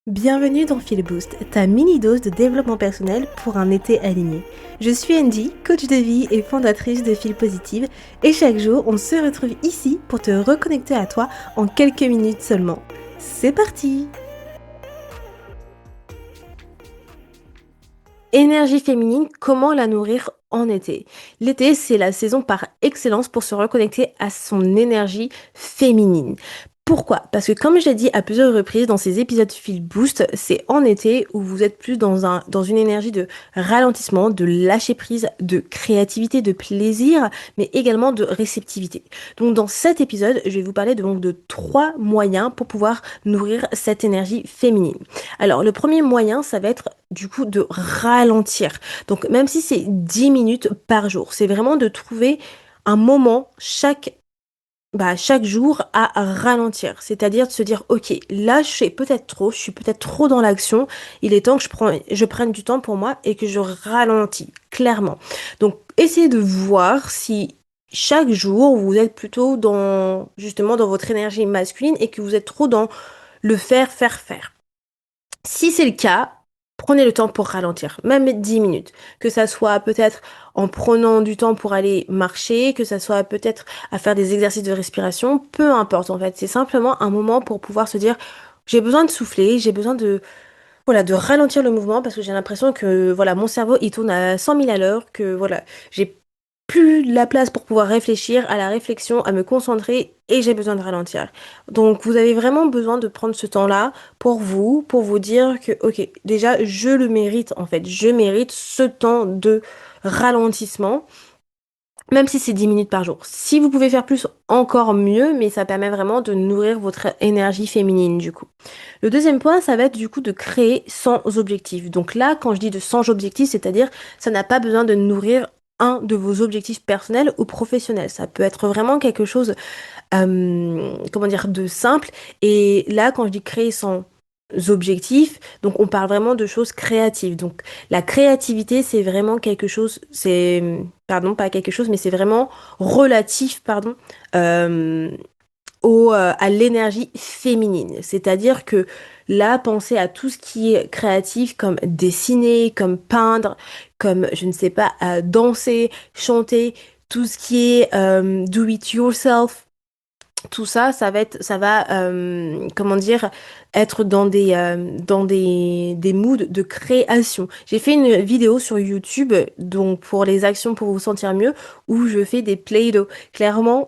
Bienvenue dans Feel Boost, ta mini-dose de développement personnel pour un été aligné. Je suis Andy, coach de vie et fondatrice de Feel Positive, et chaque jour, on se retrouve ici pour te reconnecter à toi en quelques minutes seulement. C'est parti! Énergie féminine, comment la nourrir en été? L'été, c'est la saison par excellence pour se reconnecter à son énergie féminine. Pourquoi? Parce que comme je l'ai dit à plusieurs reprises dans ces épisodes Feel Boost, c'est en été où vous êtes plus dans une énergie de ralentissement, de lâcher prise, de créativité, de plaisir, mais également de réceptivité. Donc dans cet épisode, je vais vous parler de 3 moyens pour pouvoir nourrir cette énergie féminine. Alors le premier moyen, ça va être du coup de ralentir. Donc même si c'est 10 minutes par jour, c'est vraiment de trouver un moment chaque jour à ralentir. C'est-à-dire de se dire, ok, là je fais peut-être trop, je suis peut-être trop dans l'action, il est temps que je prenne du temps pour moi et que je ralentis, clairement. Donc essayez de voir si chaque jour vous êtes plutôt justement dans votre énergie masculine et que vous êtes trop dans le faire, faire, faire. Si c'est le cas, prenez le temps pour ralentir, même 10 minutes. Que ça soit peut-être en prenant du temps pour aller marcher, que ça soit peut-être à faire des exercices de respiration, peu importe en fait. C'est simplement un moment pour pouvoir se dire, j'ai besoin de souffler, j'ai besoin de ralentir le mouvement parce que j'ai l'impression que, voilà, mon cerveau, il tourne à 100 000 à l'heure, que, voilà, j'ai plus la place pour pouvoir réfléchir à la réflexion, à me concentrer et j'ai besoin de ralentir. Donc vous avez vraiment besoin de prendre ce temps-là pour vous dire que, ok, déjà, je le mérite en fait. Je mérite ce temps de ralentissement, même si c'est 10 minutes par jour. Si vous pouvez faire plus, encore mieux, mais ça permet vraiment de nourrir votre énergie féminine du coup. Le deuxième point, ça va être du coup de créer sans objectif. Donc là, quand je dis de sans objectif, c'est-à-dire ça n'a pas besoin de nourrir un de vos objectifs personnels ou professionnels. Ça peut être vraiment quelque chose, comment dire, de simple. Et là, quand je dis créer sans objectifs, donc on parle vraiment de choses créatives. Donc la créativité, c'est vraiment quelque chose, pardon, pas quelque chose, mais c'est vraiment relatif, pardon, euh, à l'énergie féminine. C'est-à-dire que là, pensez à tout ce qui est créatif, comme dessiner, comme peindre, comme, je ne sais pas, danser, chanter, tout ce qui est do it yourself. Tout ça, ça va, comment dire, être dans des moods de création. J'ai fait une vidéo sur YouTube, donc pour les actions pour vous sentir mieux, où je fais des Play-Doh. Clairement,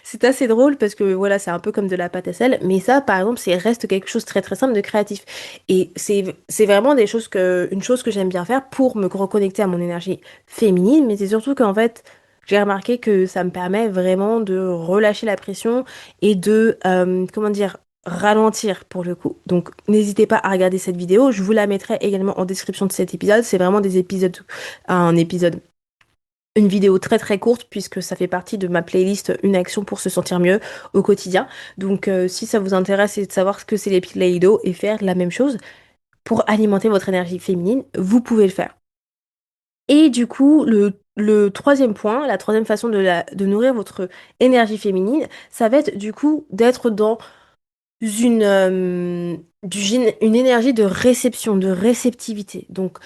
c'est assez drôle parce que voilà, c'est un peu comme de la pâte à sel, mais ça, par exemple, c'est reste quelque chose de très très simple de créatif. Et c'est vraiment une chose que j'aime bien faire pour me reconnecter à mon énergie féminine, mais c'est surtout qu'en fait, j'ai remarqué que ça me permet vraiment de relâcher la pression et de, comment dire, ralentir pour le coup. Donc n'hésitez pas à regarder cette vidéo, je vous la mettrai également en description de cet épisode. C'est vraiment un épisode, une vidéo très très courte puisque ça fait partie de ma playlist Une action pour se sentir mieux au quotidien. Donc si ça vous intéresse et de savoir ce que c'est les Play-Doh et faire la même chose pour alimenter votre énergie féminine, vous pouvez le faire. Et du coup, le troisième point, la troisième façon de nourrir votre énergie féminine, ça va être du coup d'être dans une, euh, une énergie de réception, de réceptivité. Donc,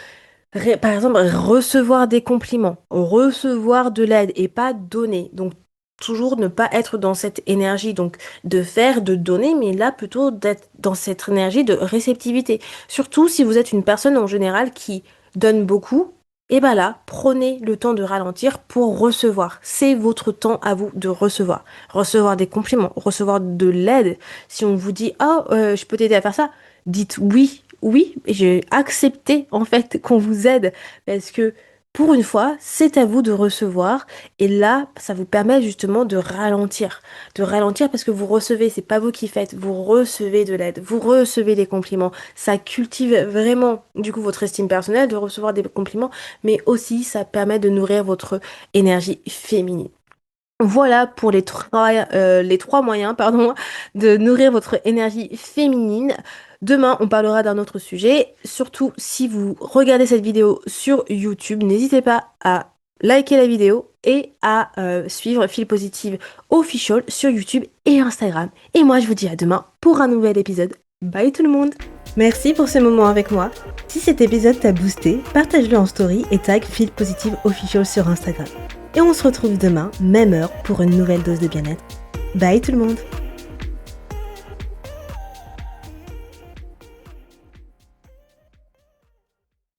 par exemple, recevoir des compliments, recevoir de l'aide et pas donner. Donc, toujours ne pas être dans cette énergie donc de faire, de donner, mais là plutôt d'être dans cette énergie de réceptivité. Surtout si vous êtes une personne en général qui donne beaucoup, et ben là, prenez le temps de ralentir pour recevoir. C'est votre temps à vous de recevoir. Recevoir des compliments, recevoir de l'aide. Si on vous dit, ah, je peux t'aider à faire ça, dites oui, oui, et j'ai accepté en fait qu'on vous aide parce que pour une fois, c'est à vous de recevoir et là, ça vous permet justement de ralentir. De ralentir parce que vous recevez, c'est pas vous qui faites, vous recevez de l'aide, vous recevez des compliments. Ça cultive vraiment du coup votre estime personnelle de recevoir des compliments, mais aussi ça permet de nourrir votre énergie féminine. Voilà pour les trois moyens, pardon, de nourrir votre énergie féminine. Demain, on parlera d'un autre sujet. Surtout, si vous regardez cette vidéo sur YouTube, n'hésitez pas à liker la vidéo et à suivre Feel Positive Official sur YouTube et Instagram. Et moi, je vous dis à demain pour un nouvel épisode. Bye tout le monde! Merci pour ce moment avec moi. Si cet épisode t'a boosté, partage-le en story et tag Feel Positive Official sur Instagram. Et on se retrouve demain, même heure, pour une nouvelle dose de bien-être. Bye tout le monde!